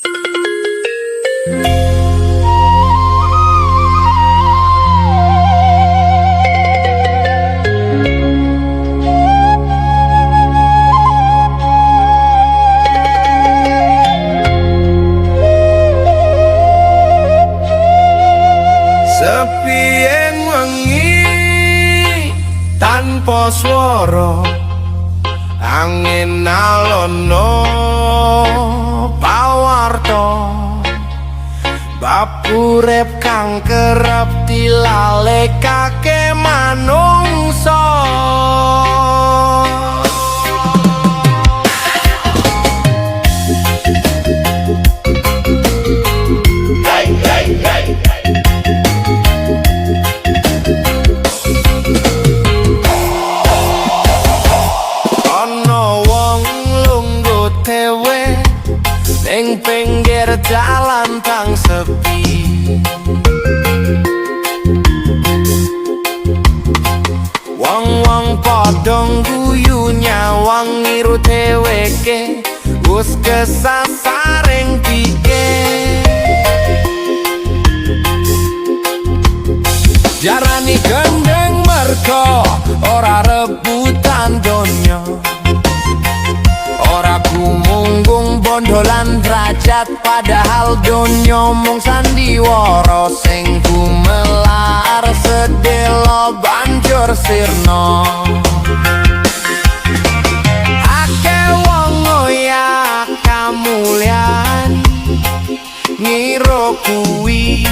Sepi ing wengi tanpa swara, angin alono pawarta, bab urip kang kerep dilalekake manungsa. Ning pinggir jalan kang sepi, wong-wong padha guyu nyawang ngiru dheweke wis kesasaring pike. Jarani gendeng merga ora rebutan donya, ora gumunggung bondolan derajat, padahal donya mung sandiwara sing gumelar sedelo banjur sirna. Akeh wong ngoyak kamulyan ngira kuwi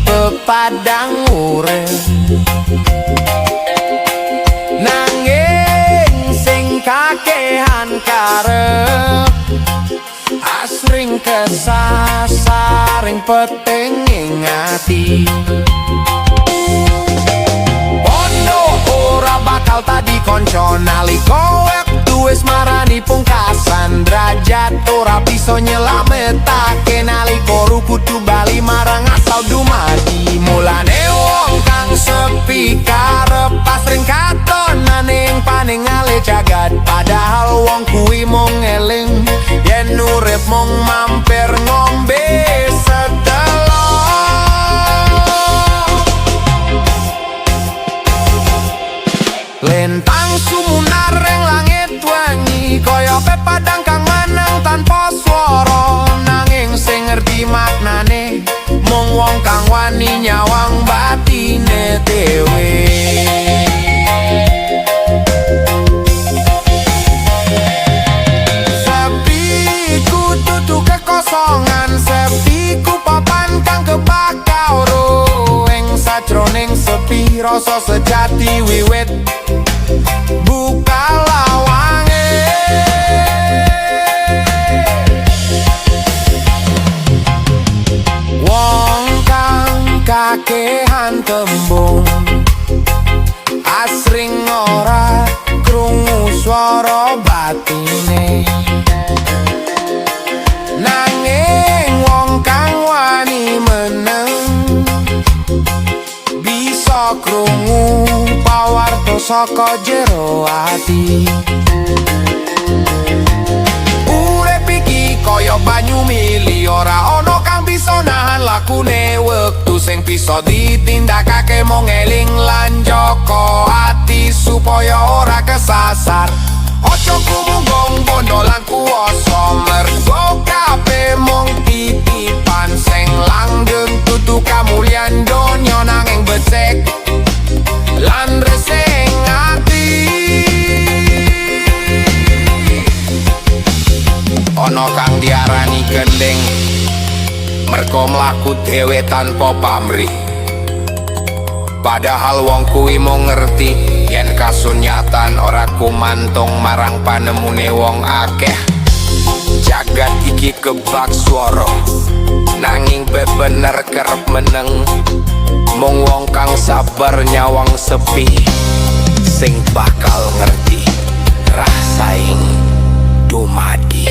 pepadang urip, nanging sing kakehan karep asring kesasaring peting ing ati. Bondo ora bakal tadi konco nalika wektu wis marani pungkasan, derajat ora bisa nyelametake nalika kudu bali marang asal dumadi. Mulane wong kang sepi karep asring katonan ing paningale jagat, padahal wong kuwi mung eling yen urip mung mampir ngombe sedelo. Lentang sumunar ing langit wangi kaya pepadang kang manang tanpa swara, nanging sing ngerti maknane mung wong kang wani nyawang batine dhewe. Kekosongan sepi ku papan kang kebakaro, ing sajroning sepi rasa sejati wiwit buka lawange. Wong kang kakehan tembung asring ora krungu swara batine, nanging wong kang wani meneng bisa krungu pawarta saka jero ati. Urip iki kaya banyu mili, ora ana kang bisa nahan lakune wektu, sing bisa ditindakake mung eling lan joko ati supaya ora kesasar. Ojo gumunggung bondolan kuwasa mergo kabeh mung titipan, sing langgeng tutu kamulyan donya nanging becik lan resing ati. Ana kang diarani gendeng mergo mlaku dhewe tanpa pamrih, padahal wong kuwi mung ngerti yen kasunyatan ora kumantung marang panemune wong akeh. Jagat iki kebak swara, nanging bebener kerep meneng mung wong kang sabar nyawang sepi sing bakal ngerti rasaing dumadi.